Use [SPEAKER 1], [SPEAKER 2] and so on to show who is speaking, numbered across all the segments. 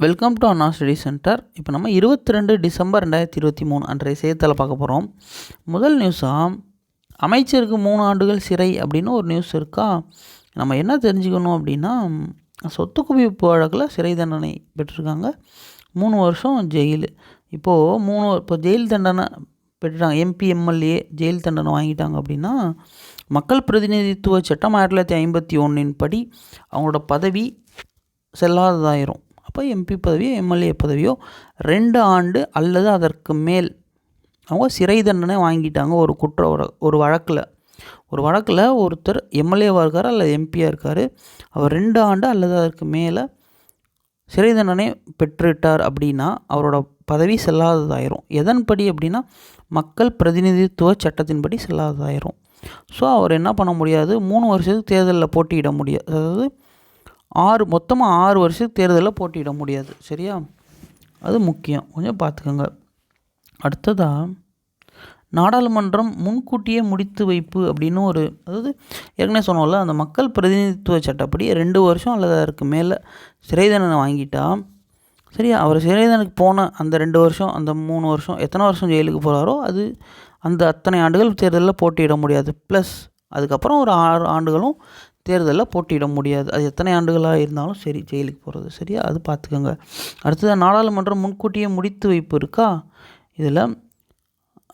[SPEAKER 1] Welcome to Anna study centre. இப்போ நம்ம 22 December 2023 அன்றைய செய்தித்தாளை பார்க்க போகிறோம். முதல் நியூஸாக அமைச்சருக்கு 3 ஆண்டுகள் சிறை அப்படின்னு ஒரு நியூஸ் இருக்கா. நம்ம என்ன தெரிஞ்சுக்கணும் அப்படின்னா, சொத்து குவிப்பு வழக்கில் சிறை தண்டனை பெற்றிருக்காங்க, 3 வருஷம் ஜெயிலு. இப்போ ஜெயில் தண்டனை பெற்றுட்டாங்க. எம்பி எம்எல்ஏ ஜெயில் தண்டனை வாங்கிட்டாங்க அப்படின்னா, மக்கள் பிரதிநிதித்துவ சட்டம் 1951 படி அவங்களோட பதவி செல்லாததாயிரும். அப்போ எம்பி பதவியோ எம்எல்ஏ பதவியோ 2 ஆண்டு அல்லது அதற்கு மேல் அவங்க சிறை தண்டனை வாங்கிட்டாங்க. ஒரு வழக்கில் ஒருத்தர் எம்எல்ஏவாக இருக்கார் அல்லது எம்பியாக இருக்கார், அவர் 2 ஆண்டு அல்லது அதற்கு மேலே சிறை தண்டனை பெற்றுட்டார் அப்படின்னா அவரோட பதவி செல்லாததாயிரும். எதன்படி அப்படின்னா, மக்கள் பிரதிநிதித்துவ சட்டத்தின்படி செல்லாததாயிரும். ஸோ அவர் என்ன பண்ண முடியாது, 3 வருஷத்துக்கு தேர்தலில் போட்டியிட முடியாது. அதாவது மொத்தமாக 6 வருஷத்துக்கு தேர்தலில் போட்டியிட முடியாது. சரியா, அது முக்கியம், கொஞ்சம் பார்த்துக்கோங்க. அடுத்ததாக நாடாளுமன்றம் முன்கூட்டியே முடித்து வைப்பு அப்படின்னு அதாவது ஏற்கனவே சொன்னோம்ல, அந்த மக்கள் பிரதிநிதித்துவ சட்டப்படி 2 வருஷம் அல்லது அதற்கு மேலே சிறை தண்டனை வாங்கிட்டா, சரியா, அவர் சிறை தண்டனைக்கு போன அந்த 2 வருஷம் அந்த 3 வருஷம் எத்தனை வருஷம் ஜெயிலுக்கு போகிறாரோ அது அந்த அத்தனை ஆண்டுகள் தேர்தலில் போட்டியிட முடியாது. ப்ளஸ் அதுக்கப்புறம் ஒரு 6 ஆண்டுகளும் தேர்தலில் போட்டியிட முடியாது. அது எத்தனை ஆண்டுகளாக இருந்தாலும் சரி ஜெயிலுக்கு போகிறது. சரியா, அது பார்த்துக்கோங்க. அடுத்தது நாடாளுமன்றம் முன்கூட்டியே முடித்து வைப்பு இருக்கா இதில்.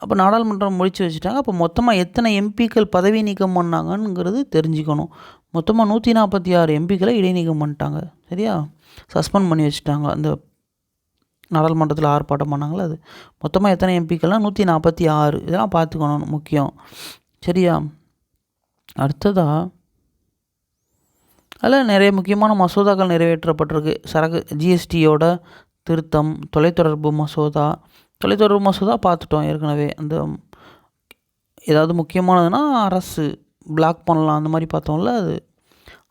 [SPEAKER 1] அப்போ நாடாளுமன்றம் முடித்து வச்சுட்டாங்க. அப்போ மொத்தமாக எத்தனை எம்பிக்கள் பதவி நீக்கம் பண்ணாங்கங்கிறது தெரிஞ்சுக்கணும். மொத்தமாக 146 எம்பிக்களை இடைநீக்கம் பண்ணிட்டாங்க. சரியா, சஸ்பெண்ட் பண்ணி வச்சுட்டாங்க. அந்த நாடாளுமன்றத்தில் ஆர்ப்பாட்டம் பண்ணாங்களே அது. மொத்தமாக எத்தனை எம்பிக்கள்னால் 146. இதெல்லாம் பார்த்துக்கணும், முக்கியம். சரியா, அடுத்ததாக அதில் நிறைய முக்கியமான மசோதாக்கள் நிறைவேற்றப்பட்டிருக்கு. ஜிஎஸ்டியோட திருத்தம், தொலைத்தொடர்பு மசோதா பார்த்துட்டோம் ஏற்கனவே. அந்த ஏதாவது முக்கியமானதுன்னா அரசு பிளாக் பண்ணலாம் அந்த மாதிரி பார்த்தோம்ல அது.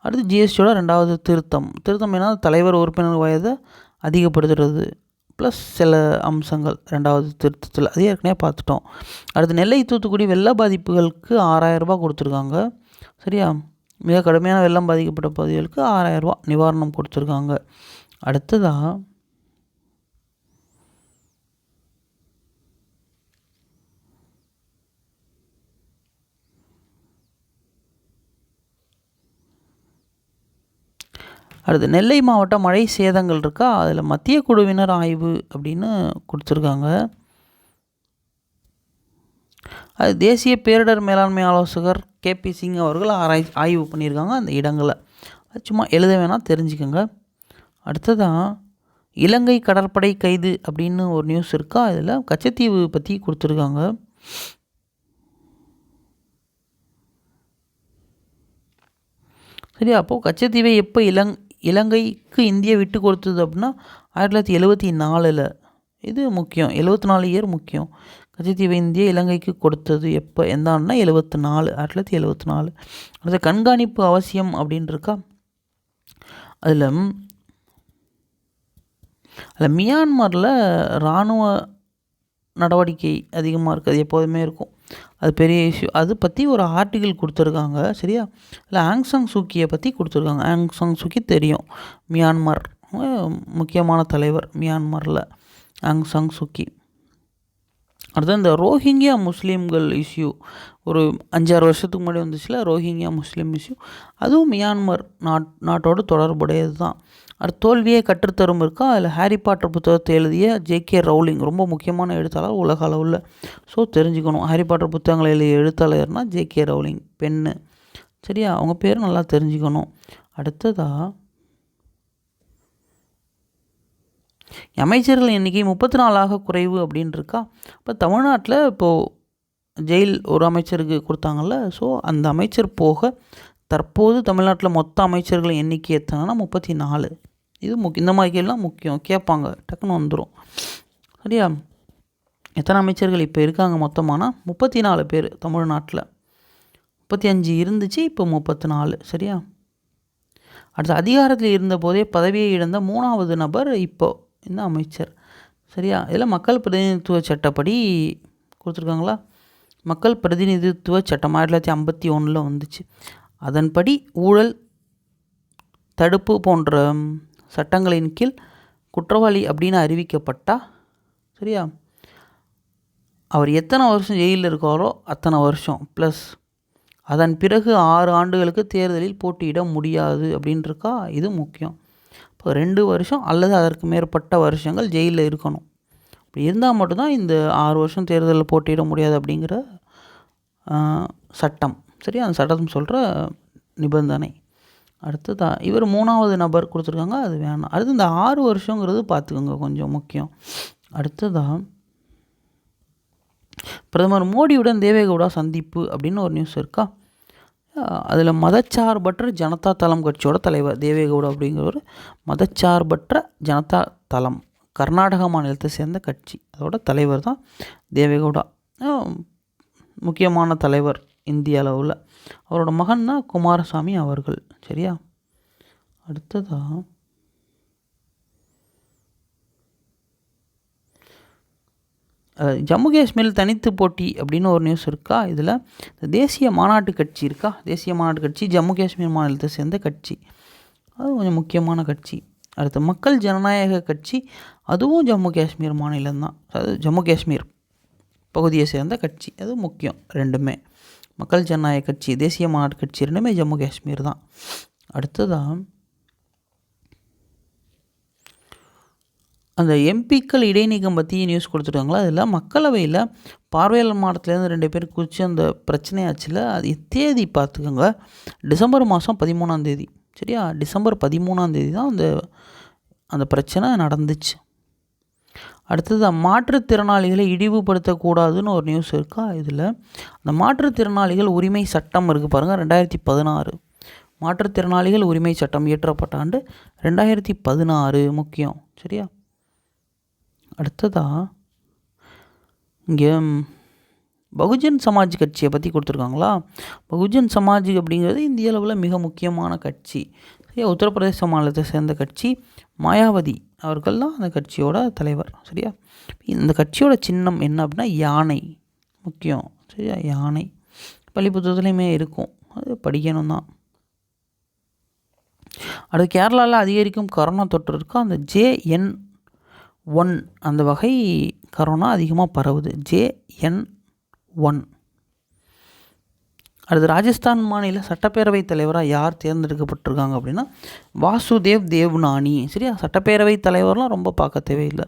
[SPEAKER 1] அடுத்து ஜிஎஸ்டியோட 2வது திருத்தம் என்ன, தலைவர் உறுப்பினர் வயதை அதிகப்படுத்துறது ப்ளஸ் சில அம்சங்கள் 2வது திருத்தத்தில், அது ஏற்கனவே பார்த்துட்டோம். அடுத்து நெல்லை தூத்துக்குடி வெள்ள பாதிப்புகளுக்கு 6000 ரூபா கொடுத்துருக்காங்க. சரியா, மிக கடுமையான வெள்ளம் பாதிக்கப்பட்ட பகுதிகளுக்கு 6000 ரூபா நிவாரணம் கொடுத்துருக்காங்க. அடுத்ததாக நெல்லை மாவட்ட மழை சேதங்கள் இருக்கா, அதில் மத்திய குழுவினர் ஆய்வு அப்படின்னு கொடுத்துருக்காங்க. அது தேசிய பேரிடர் மேலாண்மை ஆலோசகர் கேபி சிங் அவர்கள் ஆய்வு பண்ணியிருக்காங்க அந்த இடங்களை. அது சும்மா எழுத வேணால் தெரிஞ்சுக்கோங்க. அடுத்ததான் இலங்கை கடற்படை கைது அப்படின்னு ஒரு நியூஸ் இருக்கா, இதில் கச்சத்தீவு பற்றி கொடுத்துருக்காங்க. சரி, அப்போது கச்சத்தீவை எப்போ இலங்கைக்கு இந்தியா விட்டு கொடுத்தது அப்படின்னா 1974. இது முக்கியம், 74 இயர் முக்கியம். கச்சத்தீவை இந்தியா இலங்கைக்கு கொடுத்தது எப்போ, எந்த ஆண்டுனா 1974. அடுத்த கண்காணிப்பு அவசியம் அப்படின்னு இருக்கா. அதில் மியான்மரில் இராணுவ நடவடிக்கை அதிகமாக இருக்குது, அது எப்போதுமே இருக்கும், அது பெரிய இஷ்யூ. அது பற்றி ஒரு ஆர்டிகிள் கொடுத்துருக்காங்க. சரியா, இல்லை ஆங் சாங் சூக்கியை பற்றி கொடுத்துருக்காங்க. ஆங் சாங் சூக்கி தெரியும், மியான்மர் முக்கியமான தலைவர் மியான்மரில் ஆங் சாங் சூக்கி. அடுத்து இந்த ரோஹிங்கியா முஸ்லீம்கள் இஷ்யூ ஒரு 5-6 வருஷத்துக்கு முன்னாடி வந்துச்சுல, ரோஹிங்கியா முஸ்லீம் இஷ்யூ, அதுவும் மியான்மர் நாட்டோடு தொடர்புடையது தான். அடுத்து தோல்வியை கற்றுத்தரும் இருக்கா, அதில் ஹாரி பாட்டர் புத்தகத்தை எழுதிய ஜே.கே. ரவுலிங் ரொம்ப முக்கியமான எழுத்தாளர் உலக அளவில். ஸோ தெரிஞ்சுக்கணும், ஹாரி பாட்டர் புத்தகங்களை எழுதிய எழுத்தாளர்னால் ஜே.கே. ரவுலிங், பெண்ணு. சரியா, அவங்க பேர் நல்லா தெரிஞ்சுக்கணும். அடுத்ததாக அமைச்சர்கள் எண்ணிக்கை 34 குறைவு அப்படின்னு இருக்கா. இப்போ தமிழ்நாட்டில் இப்போது ஜெயில் ஒரு அமைச்சருக்கு கொடுத்தாங்கல்ல, ஸோ அந்த அமைச்சர் போக தற்போது தமிழ்நாட்டில் மொத்த அமைச்சர்கள் எண்ணிக்கை எத்தனைனா 34. இது இந்த மாதிரி கேள்விலாம் முக்கியம், கேட்பாங்க, டக்குன்னு வந்துடும். சரியா, எத்தனை அமைச்சர்கள் இப்போ இருக்காங்க மொத்தமானா 34 பேர் தமிழ்நாட்டில். 35 இருந்துச்சு, இப்போ 34. சரியா, அடுத்து அதிகாரத்தில் இருந்த போதே பதவியை இழந்த 3வது நபர் இப்போது இந்த அமைச்சர். சரியா, இதில் மக்கள் பிரதிநிதித்துவ சட்டப்படி கொடுத்துருக்காங்களா. மக்கள் பிரதிநிதித்துவ சட்டம் 1951 வந்துச்சு. அதன்படி ஊழல் தடுப்பு போன்ற சட்டங்களின் கீழ் குற்றவாளி அப்படின்னு அறிவிக்கப்பட்டா சரியா, அவர் எத்தனை வருஷம் ஜெயிலில் இருக்காரோ அத்தனை வருஷம் ப்ளஸ் அதன் பிறகு 6 ஆண்டுகளுக்கு தேர்தலில் போட்டியிட முடியாது அப்படின்ட்டுருக்கா. இது முக்கியம். இப்போ 2 வருஷம் அல்லது அதற்கு மேற்பட்ட வருஷங்கள் ஜெயிலில் இருக்கணும். அப்படி இருந்தால் மட்டும்தான் இந்த 6 வருஷம் தேர்தலில் போட்டியிட முடியாது அப்படிங்கிற சட்டம். சரியா, அந்த சட்டம் சொல்கிற நிபந்தனை. அடுத்ததான் இவர் 3வது நபர் கொடுத்துருக்காங்க, அது வேணாம். அடுத்து இந்த 6 வருஷங்கிறது பார்த்துக்கோங்க, கொஞ்சம் முக்கியம். அடுத்ததான் பிரதமர் மோடியுடன் தேவேகவுடா சந்திப்பு அப்படின்னு ஒரு நியூஸ் இருக்கா. அதில் மதச்சார்பற்ற ஜனதா தளம் கட்சியோட தலைவர் தேவேகவுடா அப்படிங்கிறவர். மதச்சார்பற்ற ஜனதா தளம் கர்நாடக மாநிலத்தை சேர்ந்த கட்சி, அதோட தலைவர் தான் தேவேகவுடா. முக்கியமான தலைவர் இந்திய அளவில். அவரோட மகன் தான் குமாரசாமி அவர்கள். சரியா, அடுத்ததாக ஜம்மு காஷ்மீரில் தனித்து போட்டி அப்படின்னு ஒரு நியூஸ் இருக்கா. இதில் தேசிய மாநாட்டு கட்சி இருக்கா. தேசிய மாநாட்டு கட்சி ஜம்மு காஷ்மீர் மாநிலத்தை சேர்ந்த கட்சி, அது கொஞ்சம் முக்கியமான கட்சி. அடுத்து மக்கள் ஜனநாயக கட்சி, அதுவும் ஜம்மு காஷ்மீர் மாநிலம்தான், அதாவது ஜம்மு காஷ்மீர் பகுதியை சேர்ந்த கட்சி, அது முக்கியம். ரெண்டுமே மக்கள் ஜனநாயக கட்சி, தேசிய மாநாட்டு கட்சி ரெண்டுமே ஜம்மு காஷ்மீர் தான். அடுத்ததாக அந்த எம்பிக்கள் இடைநீக்கம் பற்றி நியூஸ் கொடுத்துருக்காங்களா. அதில் மக்களவையில் பார்வையாளர் மாவட்டத்துலேருந்து 2 பேர் குறித்து அந்த பிரச்சனையாச்சுல, அது தேதி பார்த்துக்கோங்க, டிசம்பர் மாதம் 13ஆம் தேதி. சரியா, டிசம்பர் 13ஆம் தேதி தான் அந்த பிரச்சனை நடந்துச்சு. அடுத்தது மாற்றுத்திறனாளிகளை இழிவுபடுத்தக்கூடாதுன்னு ஒரு நியூஸ் இருக்கா. இதில் அந்த மாற்றுத்திறனாளிகள் உரிமை சட்டம் இருக்குது பாருங்கள், 2016 மாற்றுத்திறனாளிகள் உரிமை சட்டம் இயற்றப்பட்ட ஆண்டு 2016 முக்கியம். சரியா, அடுத்ததாக இங்கே பகுஜன் சமாஜ் கட்சியை பற்றி கொடுத்துருக்காங்களா. பகுஜன் சமாஜ் அப்படிங்கிறது இந்திய அளவில் மிக முக்கியமான கட்சி. சரியா, உத்தரப்பிரதேச மாநிலத்தை சேர்ந்த கட்சி. மாயாவதி அவர்கள் தான் அந்த கட்சியோட தலைவர். சரியா, இந்த கட்சியோட சின்னம் என்ன அப்படின்னா யானை, முக்கியம். சரியா, யானை பள்ளி புத்தகத்துலேயுமே இருக்கும், அது படிக்கணும் தான். அடுத்து கேரளாவில் அதிகரிக்கும் கொரோனா தொற்று இருக்கா. அந்த JN1 அந்த வகை கரோனா அதிகமாக பரவுது, JN1. அடுத்து ராஜஸ்தான் மாநில சட்டப்பேரவைத் தலைவராக யார் தேர்ந்தெடுக்கப்பட்டிருக்காங்க அப்படின்னா வாசுதேவ் தேவ்நானி. சரியா, சட்டப்பேரவைத் தலைவர்லாம் ரொம்ப பார்க்க தேவையில்லை,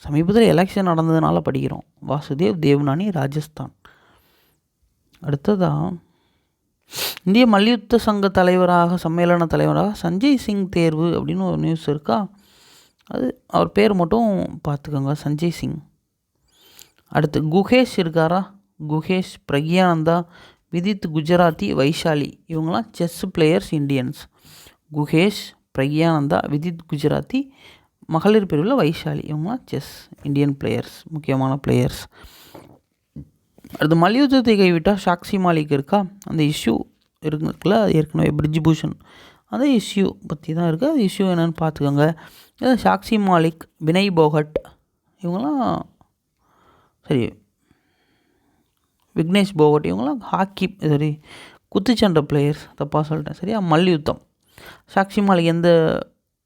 [SPEAKER 1] சமீபத்தில் எலெக்ஷன் நடந்ததுனால படிக்கிறோம். வாசுதேவ் தேவ்நானி, ராஜஸ்தான். அடுத்ததாக இந்திய மல்யுத்த சங்க தலைவராக, சம்மேளன தலைவராக சஞ்சய் சிங் தேர்வு அப்படின்னு ஒரு நியூஸ் இருக்கா. அது அவர் பேர் மட்டும் பார்த்துக்கோங்க, சஞ்சய் சிங். அடுத்து குகேஷ் இருக்காரா. குகேஷ், பிரக்யானந்தா, விதித் குஜராத்தி, வைஷாலி, இவங்களாம் chess players Indians. Gukesh, Praggnanandhaa, Vidit Gujarati, மகளிர் பிரிவில் வைஷாலி, இவங்களாம் செஸ் இந்தியன் பிளேயர்ஸ், முக்கியமான பிளேயர்ஸ். அடுத்து மல்யுத்தத்தை கைவிட்டால் சாக்ஷி மாலிக் இருக்கா. அந்த இஷ்யூ இருக்குல்ல, அது ஏற்கனவே பிரிஜ்பூஷன் அந்த இஷ்யூ பற்றி தான் இருக்குது. அது இஷ்யூ என்னென்னு பார்த்துக்கோங்க. சாக்ஷி மாலிக், வினய் போகட், இவங்களாம் சரி, விக்னேஷ் போகட், இவங்களாம் ஹாக்கி சரி குத்துச்சண்டை பிளேயர்ஸ், தப்பாக சொல்லிட்டேன். சரியா, மல்யுத்தம். சாக்ஷி மாலிக்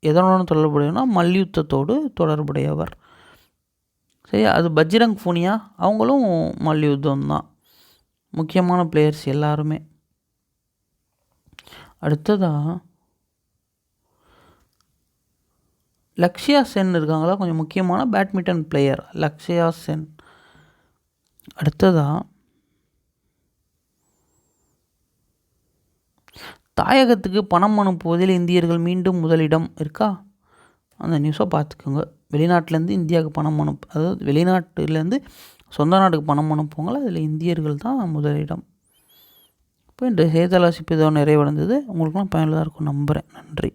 [SPEAKER 1] எதனோட தொடர்புடையனா மல்யுத்தத்தோடு தொடர்புடையவர். சரியா, அது பஜ்ரங் பூனியா, அவங்களும் மல்யுத்தம் தான், முக்கியமான பிளேயர்ஸ் எல்லாருமே. அடுத்ததாக லக்ஷயா சென் இருக்காங்களா, கொஞ்சம் முக்கியமான பேட்மிண்டன் பிளேயர் லக்ஷயா சென். அடுத்ததாக தாயகத்துக்கு பணம் அனுப்புவதில் இந்தியர்கள் மீண்டும் முதலிடம் இருக்கா. அந்த நியூஸை பார்த்துக்கோங்க. வெளிநாட்டிலேருந்து இந்தியாவுக்கு பணம் அதாவது வெளிநாட்டிலேருந்து சொந்த நாட்டுக்கு பணம் அனுப்புவாங்களா, அதில் இந்தியர்கள் தான் முதலிடம். இப்போ இந்த செய்தித்தாள் வாசிப்பு இதோ நிறைவடைந்தது. உங்களுக்குலாம் பயனுள்ளதாக இருக்கும் நம்புகிறேன். நன்றி.